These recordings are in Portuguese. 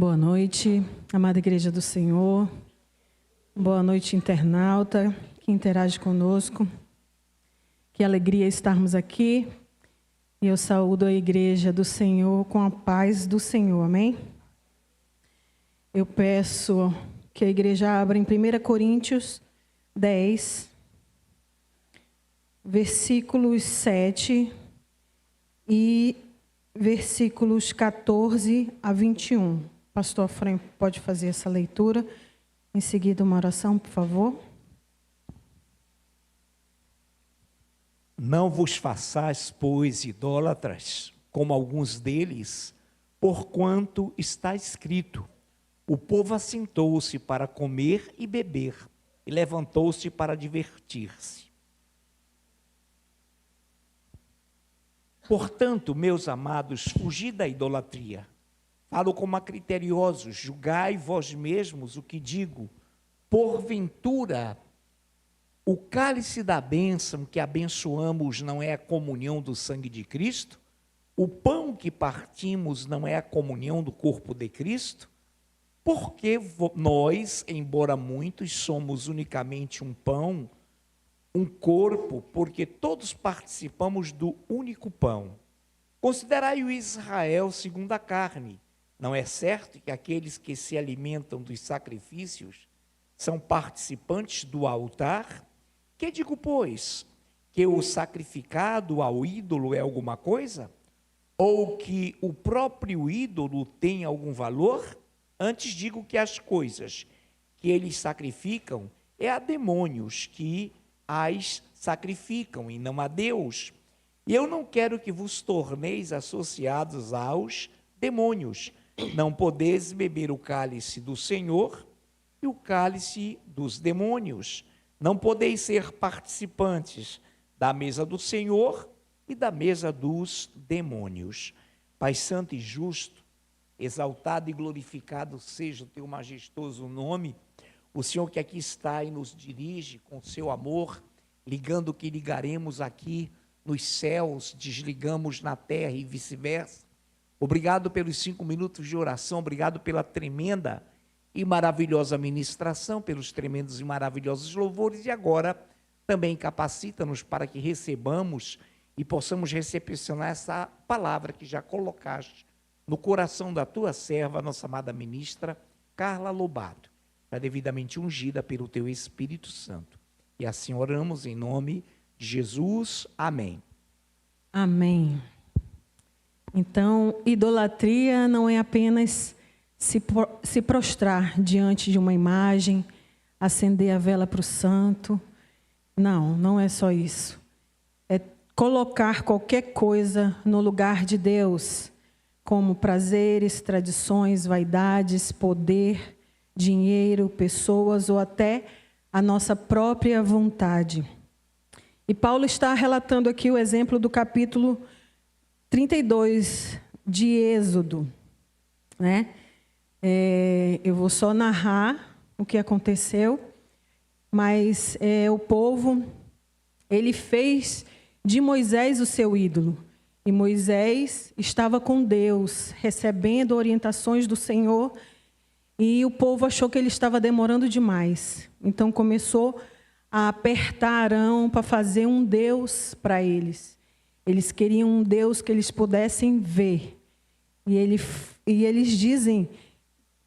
Boa noite, amada Igreja do Senhor. Boa noite, internauta que interage conosco. Que alegria estarmos aqui. E eu saúdo a Igreja do Senhor com a paz do Senhor, amém? Eu peço que a Igreja abra em 1 Coríntios 10, versículos 7 e versículos 14 a 21. Pastor Efraim, pode fazer essa leitura. Em seguida, uma oração, por favor. Não vos façais, pois, idólatras, como alguns deles, porquanto está escrito: o povo assentou-se para comer e beber, e levantou-se para divertir-se. Portanto, meus amados, fugi da idolatria. Falo como a criteriosos, julgai vós mesmos o que digo. Porventura, o cálice da bênção que abençoamos não é a comunhão do sangue de Cristo? O pão que partimos não é a comunhão do corpo de Cristo? Porque nós, embora muitos, somos unicamente um pão, um corpo, porque todos participamos do único pão. Considerai o Israel segundo a carne. Não é certo que aqueles que se alimentam dos sacrifícios são participantes do altar? Que digo, pois? Que o sacrificado ao ídolo é alguma coisa? Ou que o próprio ídolo tem algum valor? Antes digo que as coisas que eles sacrificam é a demônios que as sacrificam e não a Deus. E eu não quero que vos torneis associados aos demônios. Não podeis beber o cálice do Senhor e o cálice dos demônios. Não podeis ser participantes da mesa do Senhor e da mesa dos demônios. Pai santo e justo, exaltado e glorificado seja o teu majestoso nome. O Senhor que aqui está e nos dirige com seu amor, ligando o que ligaremos aqui nos céus, desligamos na terra e vice-versa. Obrigado pelos 5 minutos de oração, obrigado pela tremenda e maravilhosa ministração, pelos tremendos e maravilhosos louvores, e agora também capacita-nos para que recebamos e possamos recepcionar essa palavra que já colocaste no coração da tua serva, nossa amada ministra Carla Lobato, já devidamente ungida pelo teu Espírito Santo. E assim oramos em nome de Jesus. Amém. Amém. Então, idolatria não é apenas se prostrar diante de uma imagem, acender a vela para o santo. Não, não é só isso. É colocar qualquer coisa no lugar de Deus, como prazeres, tradições, vaidades, poder, dinheiro, pessoas ou até a nossa própria vontade. E Paulo está relatando aqui o exemplo do capítulo 32 de Êxodo, né? Eu vou só narrar o que aconteceu, mas o povo, ele fez de Moisés o seu ídolo. E Moisés estava com Deus, recebendo orientações do Senhor, e o povo achou que ele estava demorando demais. Então começou a apertar Arão para fazer um Deus para eles. Eles queriam um Deus que eles pudessem ver. E eles dizem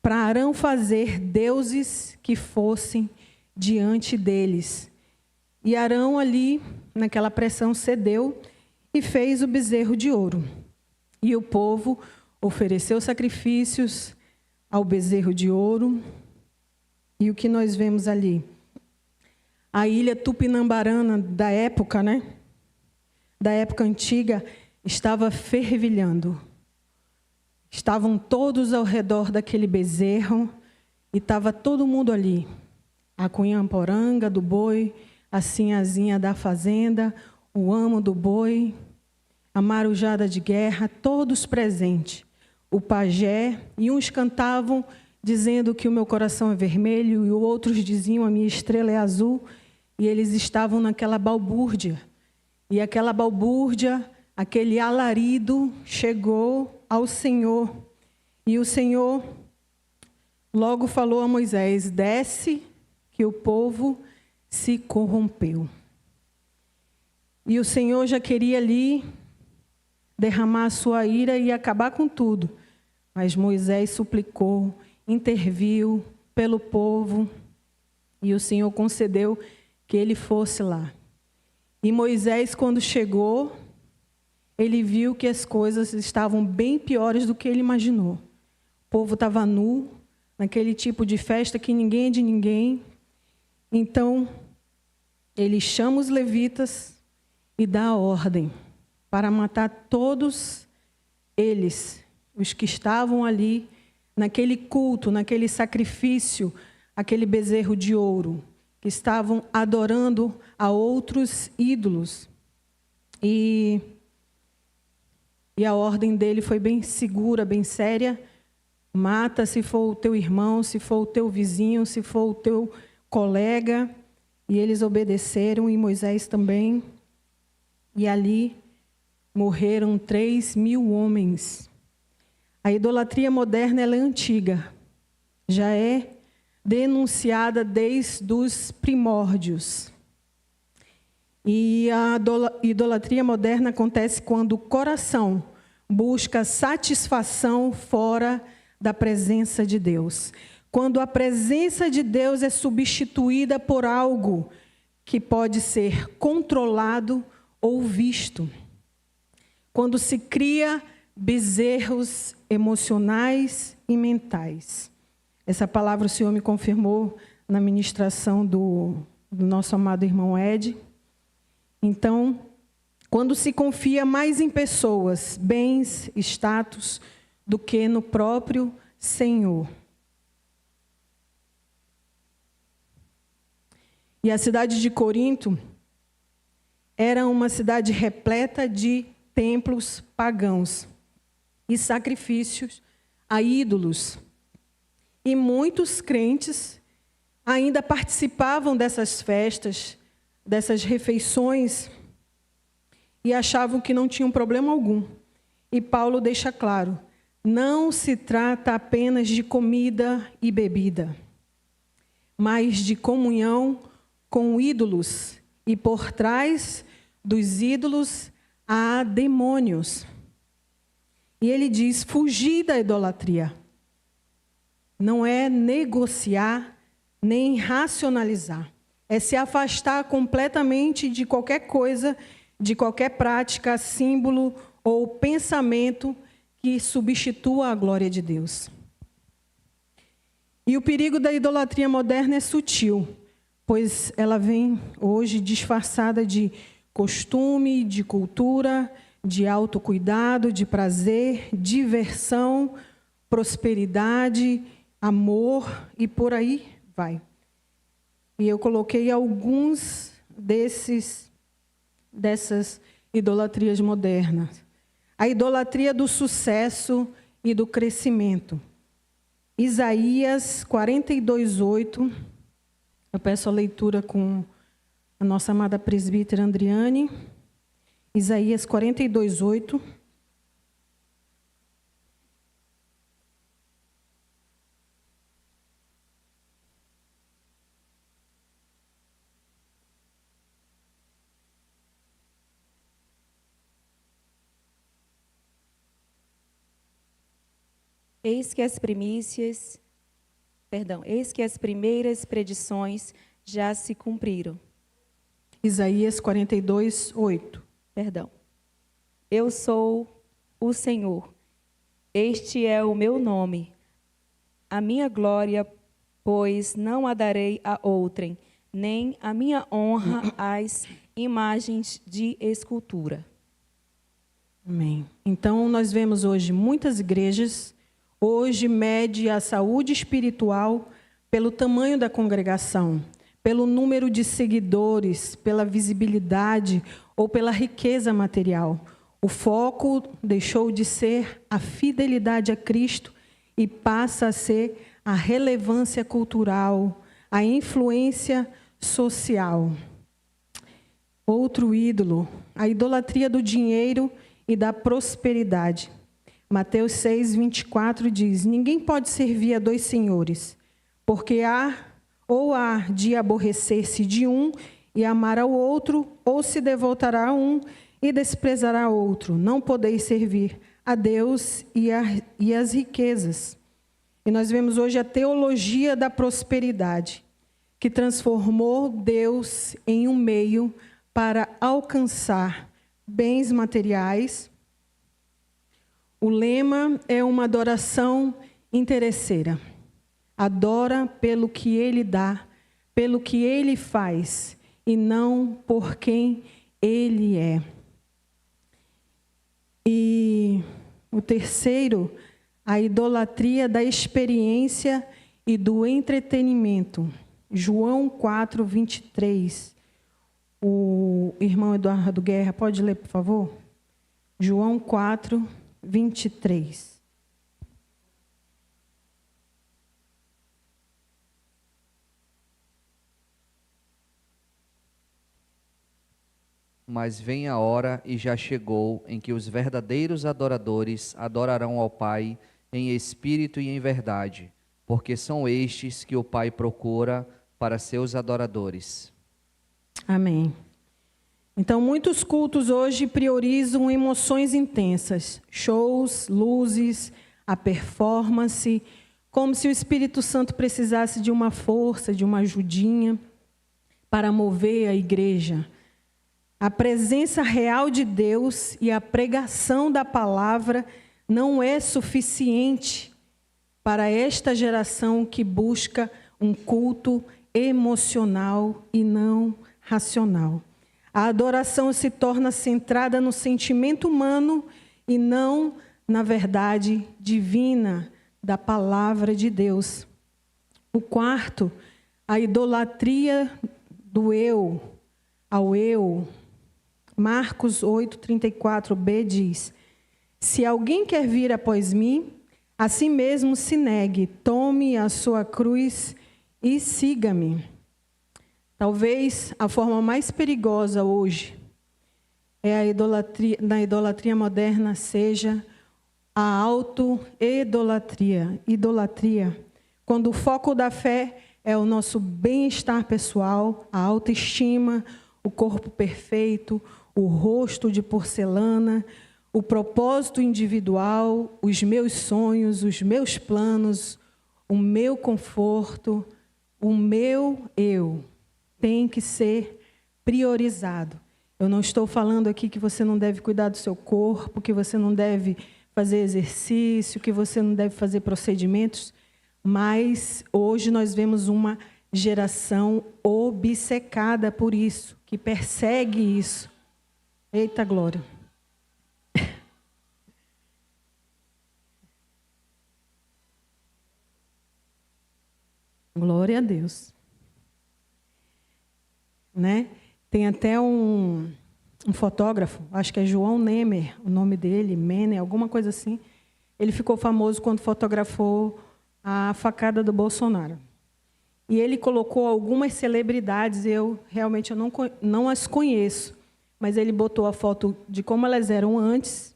para Arão fazer deuses que fossem diante deles. E Arão ali, naquela pressão, cedeu e fez o bezerro de ouro. E o povo ofereceu sacrifícios ao bezerro de ouro. E o que nós vemos ali? A ilha Tupinambarana da época, né? Da época antiga, estava fervilhando. Estavam todos ao redor daquele bezerro e estava todo mundo ali. A cunhamporanga do boi, a sinhazinha da fazenda, o amo do boi, a marujada de guerra, todos presentes. O pajé, e uns cantavam dizendo que o meu coração é vermelho e outros diziam a minha estrela é azul, e eles estavam naquela balbúrdia. E aquela balbúrdia, aquele alarido chegou ao Senhor. E o Senhor Logo falou a Moisés: desce, que o povo se corrompeu. E o Senhor já queria ali derramar a sua ira e acabar com tudo. Mas Moisés suplicou, interviu pelo povo, e o Senhor concedeu que ele fosse lá. E Moisés, quando chegou, ele viu que as coisas estavam bem piores do que ele imaginou. O povo estava nu, naquele tipo de festa que ninguém é de ninguém. Então, ele chama os levitas e dá a ordem para matar todos eles, os que estavam ali, naquele culto, naquele sacrifício, aquele bezerro de ouro, que estavam adorando a outros ídolos. E a ordem dele foi bem segura, bem séria: mata se for o teu irmão, se for o teu vizinho, se for o teu colega. E eles obedeceram, e Moisés também. E ali morreram 3.000 homens. A idolatria moderna, ela é antiga. Já é denunciada desde os primórdios. E a idolatria moderna acontece quando o coração busca satisfação fora da presença de Deus. Quando a presença de Deus é substituída por algo que pode ser controlado ou visto. Quando se cria bezerros emocionais e mentais. Essa palavra o Senhor me confirmou na ministração do nosso amado irmão Ed. Então, quando se confia mais em pessoas, bens, status, do que no próprio Senhor. E a cidade de Corinto era uma cidade repleta de templos pagãos e sacrifícios a ídolos. E muitos crentes ainda participavam dessas festas, dessas refeições, e achavam que não tinham problema algum. E Paulo deixa claro: não se trata apenas de comida e bebida, mas de comunhão com ídolos, e por trás dos ídolos há demônios. E ele diz: fugir da idolatria. Não é negociar, nem racionalizar. É se afastar completamente de qualquer coisa, de qualquer prática, símbolo ou pensamento que substitua a glória de Deus. E o perigo da idolatria moderna é sutil, pois ela vem hoje disfarçada de costume, de cultura, de autocuidado, de prazer, diversão, prosperidade, amor e por aí vai. E eu coloquei alguns dessas idolatrias modernas. A idolatria do sucesso e do crescimento. Isaías 42:8. Eu peço a leitura com a nossa amada presbítera Andriane. Isaías 42:8. Eis que as primeiras predições já se cumpriram. Isaías 42:8. Eu sou o Senhor, este é o meu nome. A minha glória, pois não a darei a outrem, nem a minha honra às imagens de escultura. Amém. Então, nós vemos hoje muitas igrejas. Hoje mede a saúde espiritual pelo tamanho da congregação, pelo número de seguidores, pela visibilidade ou pela riqueza material. O foco deixou de ser a fidelidade a Cristo e passa a ser a relevância cultural, a influência social. Outro ídolo, a idolatria do dinheiro e da prosperidade. Mateus 6, 24 diz: ninguém pode servir a dois senhores, porque há de aborrecer-se de um e amar ao outro, ou se devotará a um e desprezará outro. Não podeis servir a Deus e às riquezas. E nós vemos hoje a teologia da prosperidade, que transformou Deus em um meio para alcançar bens materiais. O lema é uma adoração interesseira. Adora pelo que Ele dá, pelo que Ele faz, e não por quem Ele é. E o terceiro, a idolatria da experiência e do entretenimento. João 4, 23. O irmão Eduardo Guerra, pode ler, por favor? João 4, 23. Mas vem a hora, e já chegou, em que os verdadeiros adoradores adorarão ao Pai em espírito e em verdade, porque são estes que o Pai procura para seus adoradores. Amém. Então, muitos cultos hoje priorizam emoções intensas, shows, luzes, a performance, como se o Espírito Santo precisasse de uma força, de uma ajudinha para mover a igreja. A presença real de Deus e a pregação da palavra não é suficiente para esta geração que busca um culto emocional e não racional. A adoração se torna centrada no sentimento humano e não na verdade divina da palavra de Deus. O quarto, a idolatria do eu ao eu. Marcos 8, 34b diz: se alguém quer vir após mim, a si mesmo se negue, tome a sua cruz e siga-me. Talvez a forma mais perigosa hoje na idolatria moderna seja a auto-idolatria. Idolatria, quando o foco da fé é o nosso bem-estar pessoal, a autoestima, o corpo perfeito, o rosto de porcelana, o propósito individual, os meus sonhos, os meus planos, o meu conforto, o meu eu tem que ser priorizado. Eu não estou falando aqui que você não deve cuidar do seu corpo, que você não deve fazer exercício, que você não deve fazer procedimentos, mas hoje nós vemos uma geração obcecada por isso, que persegue isso. Eita glória. Glória a Deus. Né? Tem até um fotógrafo, acho que é João Nemer, o nome dele, Mener, alguma coisa assim. Ele ficou famoso quando fotografou a facada do Bolsonaro. E ele colocou algumas celebridades, eu não as conheço, mas ele botou a foto de como elas eram antes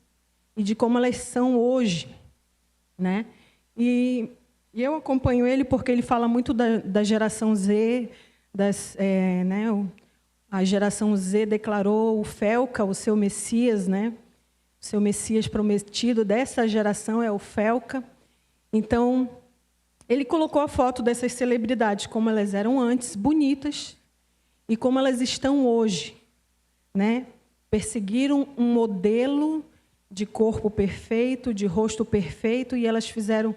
e de como elas são hoje. Né? E eu acompanho ele porque ele fala muito da geração Z, a geração Z declarou o Felca, o seu Messias, né? O seu Messias prometido dessa geração é o Felca. Então, ele colocou a foto dessas celebridades, como elas eram antes, bonitas, e como elas estão hoje. Né? Perseguiram um modelo de corpo perfeito, de rosto perfeito, e elas fizeram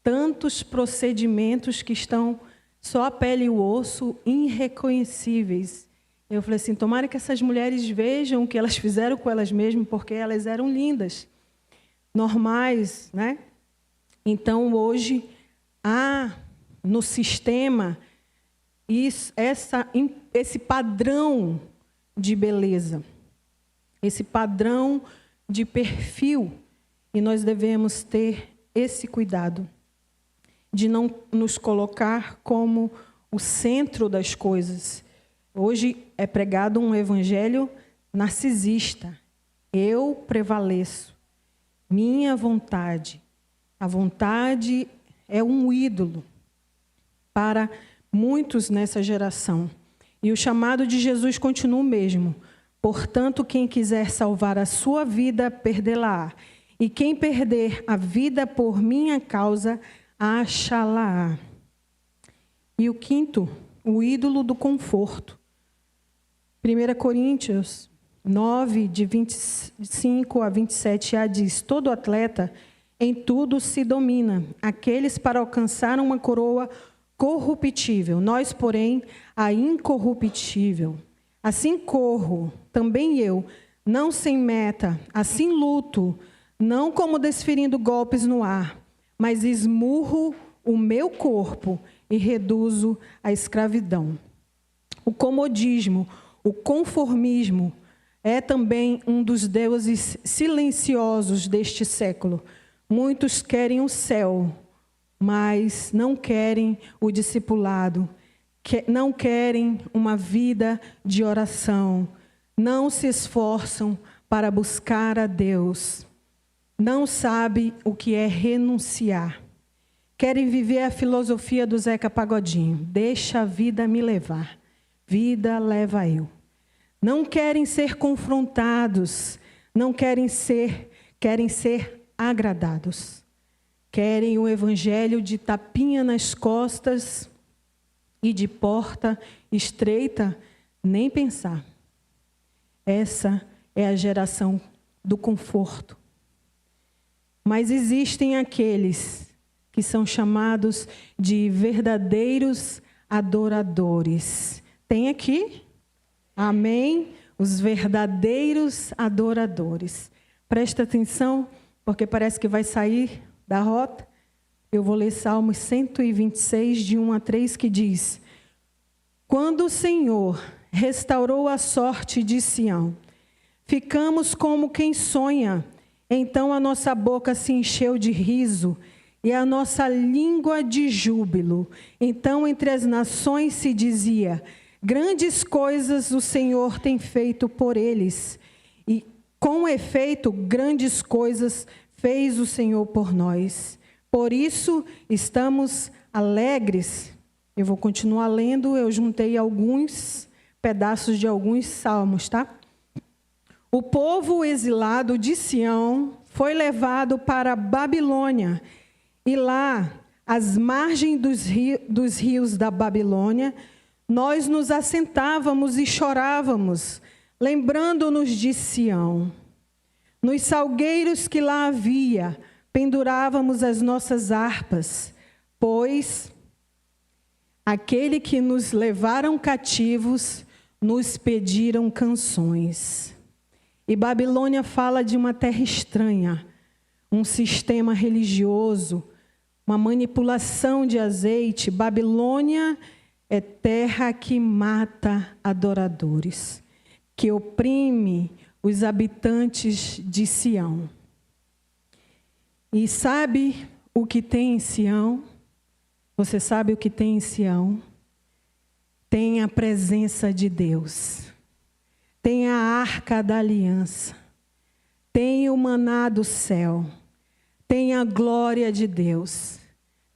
tantos procedimentos que estão só a pele e o osso, irreconhecíveis. Eu falei assim, tomara que essas mulheres vejam o que elas fizeram com elas mesmas, porque elas eram lindas, normais, né? Então, hoje, há no sistema esse padrão de beleza, esse padrão de perfil, e nós devemos ter esse cuidado de não nos colocar como o centro das coisas. Hoje é pregado um evangelho narcisista. Eu prevaleço. minha vontade. A vontade é um ídolo para muitos nessa geração. E o chamado de Jesus continua o mesmo. Portanto, quem quiser salvar a sua vida, perdê-la-á. E quem perder a vida por minha causa, achá-la-á. E o quinto, o ídolo do conforto. 1 Coríntios 9, de 25 a 27a diz: todo atleta em tudo se domina, aqueles para alcançar uma coroa corruptível, nós, porém, a incorruptível. Assim corro, também eu, não sem meta, assim luto, não como desferindo golpes no ar, mas esmurro o meu corpo e reduzo a escravidão. O comodismo, o conformismo é também um dos deuses silenciosos deste século. Muitos querem o céu, mas não querem o discipulado, não querem uma vida de oração, não se esforçam para buscar a Deus, não sabem o que é renunciar. Querem viver a filosofia do Zeca Pagodinho: deixa a vida me levar, vida leva eu. Não querem ser confrontados, não querem ser agradados. Querem o evangelho de tapinha nas costas e de porta estreita, nem pensar. Essa é a geração do conforto. Mas existem aqueles que são chamados de verdadeiros adoradores. Tem aqui? Amém? Os verdadeiros adoradores. Presta atenção, porque parece que vai sair da rota. Eu vou ler Salmos 126, de 1 a 3, que diz: quando o Senhor restaurou a sorte de Sião, ficamos como quem sonha. Então a nossa boca se encheu de riso e a nossa língua de júbilo. Então entre as nações se dizia: grandes coisas o Senhor tem feito por eles. E com efeito, grandes coisas fez o Senhor por nós. Por isso estamos alegres. Eu vou continuar lendo, eu juntei alguns pedaços de alguns salmos, tá? O povo exilado de Sião foi levado para a Babilônia, e lá, às margens dos rios da Babilônia, nós nos assentávamos e chorávamos, lembrando-nos de Sião. Nos salgueiros que lá havia, pendurávamos as nossas harpas, pois aquele que nos levaram cativos nos pediram canções. E Babilônia fala de uma terra estranha, um sistema religioso, uma manipulação de azeite. Babilônia é terra que mata adoradores, que oprime os habitantes de Sião. E sabe o que tem em Sião? Você sabe o que tem em Sião? Tem a presença de Deus. Tem a arca da aliança. Tem o maná do céu. Tem a glória de Deus.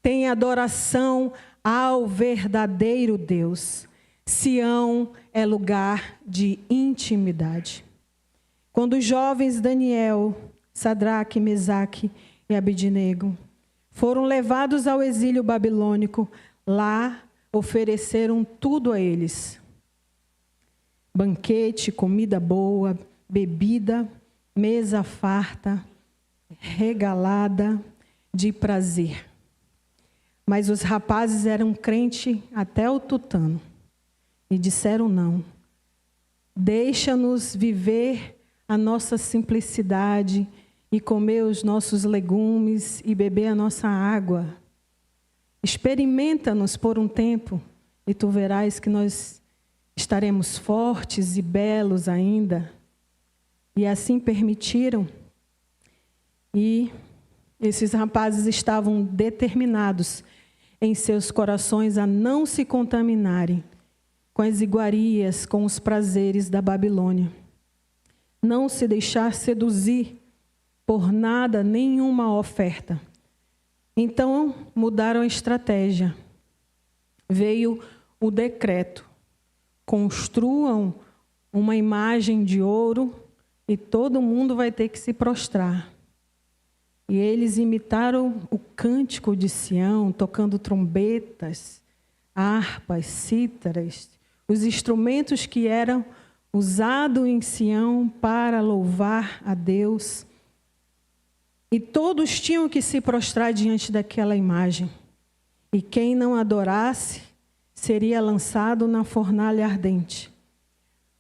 Tem adoração ao verdadeiro Deus. Sião é lugar de intimidade. Quando os jovens Daniel, Sadraque, Mesaque e Abidnego foram levados ao exílio babilônico, lá ofereceram tudo a eles: banquete, comida boa, bebida, mesa farta, regalada de prazer. Mas os rapazes eram crentes até o tutano e disseram não. Deixa-nos viver a nossa simplicidade e comer os nossos legumes e beber a nossa água. Experimenta-nos por um tempo e tu verás que nós estaremos fortes e belos ainda. E assim permitiram. E esses rapazes estavam determinados em seus corações a não se contaminarem com as iguarias, com os prazeres da Babilônia. Não se deixar seduzir por nada, nenhuma oferta. Então mudaram a estratégia. Veio o decreto: construam uma imagem de ouro e todo mundo vai ter que se prostrar. E eles imitaram o cântico de Sião, tocando trombetas, harpas, cítaras, os instrumentos que eram usados em Sião para louvar a Deus. E todos tinham que se prostrar diante daquela imagem. E quem não adorasse seria lançado na fornalha ardente.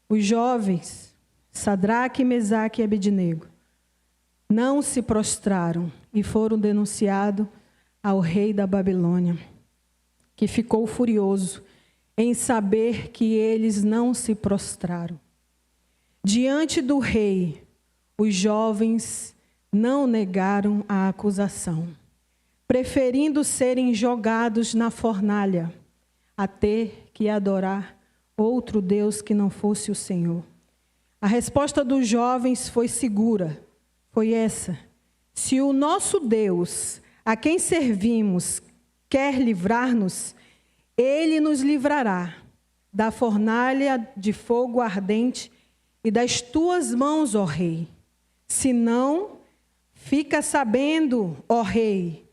Os jovens, Sadraque, Mesaque e Abednego, não se prostraram e foram denunciados ao rei da Babilônia, que ficou furioso em saber que eles não se prostraram. Diante do rei, os jovens não negaram a acusação, preferindo serem jogados na fornalha, a ter que adorar outro Deus que não fosse o Senhor. A resposta dos jovens foi segura, foi essa: se o nosso Deus, a quem servimos, quer livrar-nos, Ele nos livrará da fornalha de fogo ardente e das tuas mãos, ó rei. Se não, fica sabendo, ó rei,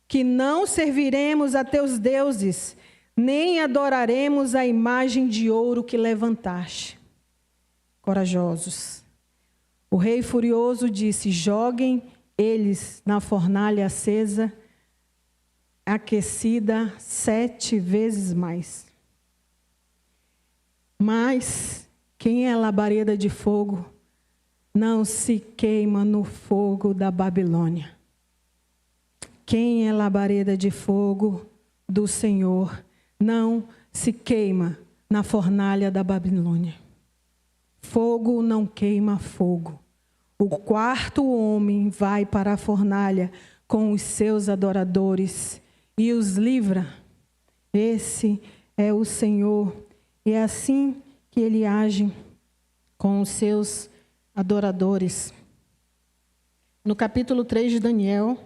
que não serviremos a teus deuses, nem adoraremos a imagem de ouro que levantaste. Corajosos. O rei furioso disse: joguem eles na fornalha acesa, aquecida 7 vezes mais. Mas quem é labareda de fogo não se queima no fogo da Babilônia. Quem é labareda de fogo do Senhor não se queima na fornalha da Babilônia. Fogo não queima fogo. O quarto homem vai para a fornalha com os seus adoradores e os livra. Esse é o Senhor. E é assim que ele age com os seus adoradores. No capítulo 3 de Daniel,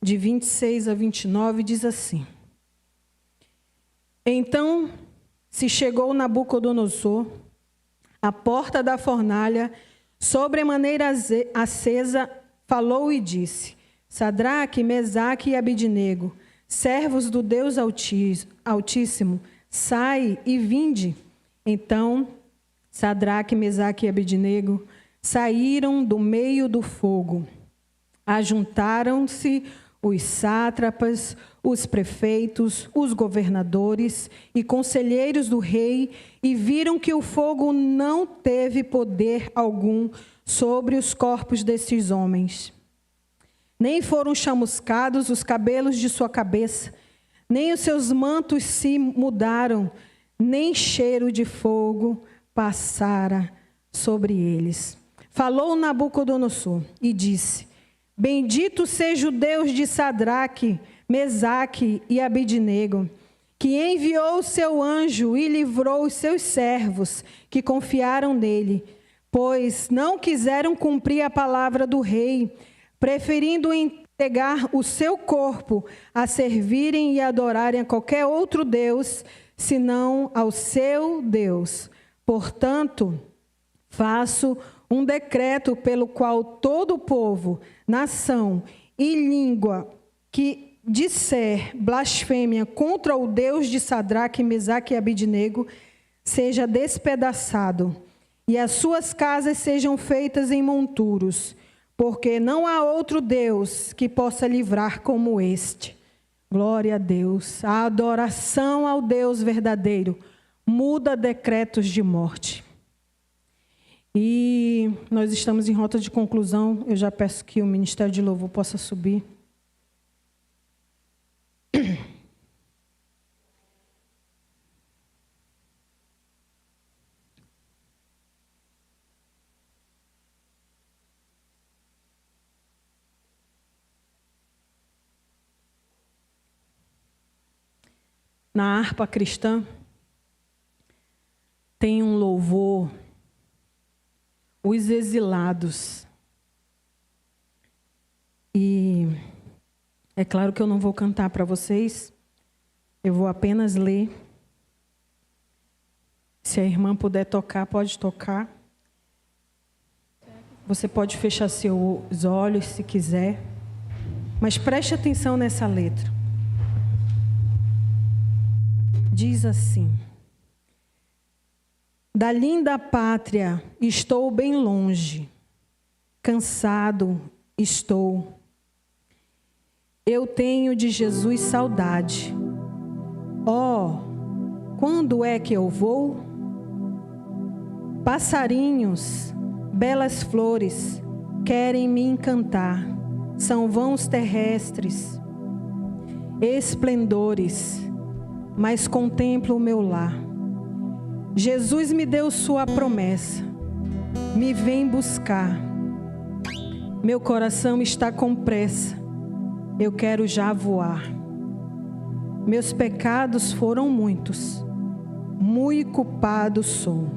de 26 a 29, diz assim: Então se chegou Nabucodonosor à porta da fornalha, sobremaneira acesa, falou e disse: Sadraque, Mesaque e Abednego, servos do Deus Altíssimo, sai e vinde. Então Sadraque, Mesaque e Abednego saíram do meio do fogo. Ajuntaram-se os sátrapas, os prefeitos, os governadores e conselheiros do rei, e viram que o fogo não teve poder algum sobre os corpos desses homens. Nem foram chamuscados os cabelos de sua cabeça, nem os seus mantos se mudaram, nem cheiro de fogo passara sobre eles. Falou Nabucodonosor e disse: Bendito seja o Deus de Sadraque, Mesaque e Abednego, que enviou o seu anjo e livrou os seus servos que confiaram nele, pois não quiseram cumprir a palavra do rei, preferindo entregar o seu corpo a servirem e adorarem a qualquer outro Deus, senão ao seu Deus. Portanto, faço um decreto pelo qual todo o povo, nação e língua que disser blasfêmia contra o Deus de Sadraque, Mesaque e Abednego seja despedaçado, e as suas casas sejam feitas em monturos, porque não há outro Deus que possa livrar como este. Glória a Deus. A adoração ao Deus verdadeiro muda decretos de morte. E nós estamos em rota de conclusão. Eu já peço que o Ministério de Louvor possa subir. na harpa cristã, tem um louvor, Os Exilados. E é claro que eu não vou cantar para vocês, eu vou apenas ler. Se a irmã puder tocar, pode tocar. Você pode fechar seus olhos se quiser, mas preste atenção nessa letra. Diz assim: da linda pátria estou bem longe, cansado estou. Eu tenho de Jesus saudade. Oh, quando é que eu vou? Passarinhos, belas flores, querem me encantar. São vãos terrestres, esplendores, mas contemplo o meu lar. Jesus me deu sua promessa, me vem buscar. Meu coração está com pressa, eu quero já voar. Meus pecados foram muitos, muito culpado sou.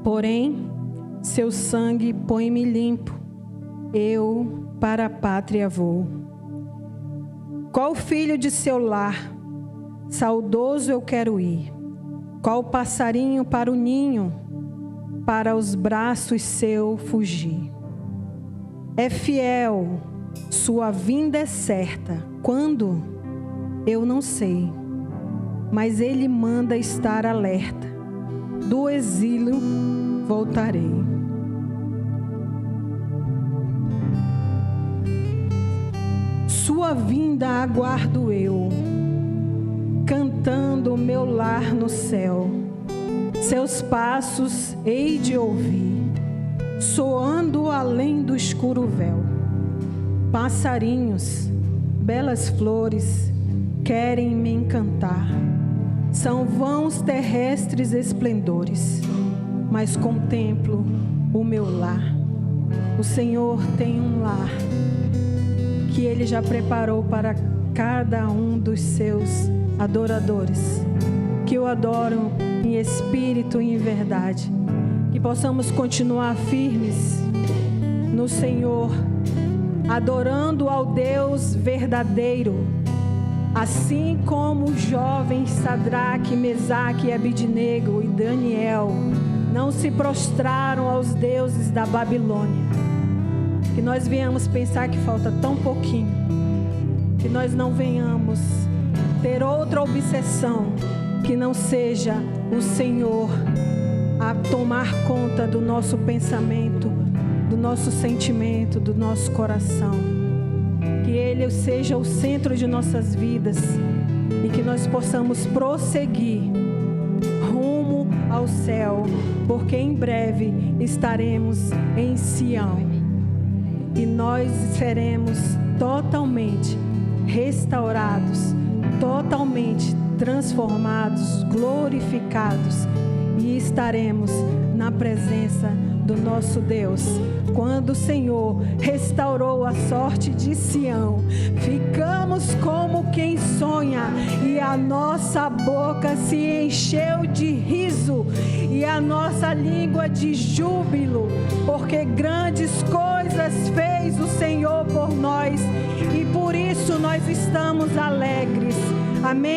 Porém, seu sangue põe-me limpo, eu para a pátria vou. Qual filho de seu lar, saudoso eu quero ir. Qual passarinho para o ninho, para os braços seu fugir. É fiel, sua vinda é certa. Quando? Eu não sei, mas ele manda estar alerta. Do exílio voltarei. Sua vinda aguardo eu, cantando o meu lar no céu. Seus passos hei de ouvir, soando além do escuro véu. Passarinhos, belas flores, querem me encantar. São vãos terrestres esplendores, mas contemplo o meu lar. O Senhor tem um lar que Ele já preparou para cada um dos seus adoradores, que o adoram em espírito e em verdade. Que possamos continuar firmes no Senhor, adorando ao Deus verdadeiro, assim como os jovens Sadraque, Mesaque, Abidnego e Daniel não se prostraram aos deuses da Babilônia. Que nós venhamos pensar que falta tão pouquinho, que nós não venhamos ter outra obsessão que não seja o Senhor a tomar conta do nosso pensamento, do nosso sentimento, do nosso coração. Que Ele seja o centro de nossas vidas e que nós possamos prosseguir rumo ao céu, porque em breve estaremos em Sião e nós seremos totalmente restaurados, totalmente transformados, glorificados, e estaremos na presença do nosso Deus. Quando o Senhor restaurou a sorte de Sião, ficamos como quem sonha, e a nossa boca se encheu de riso e a nossa língua de júbilo, porque grandes coisas fez o Senhor por nós e por isso nós estamos alegres. Amém.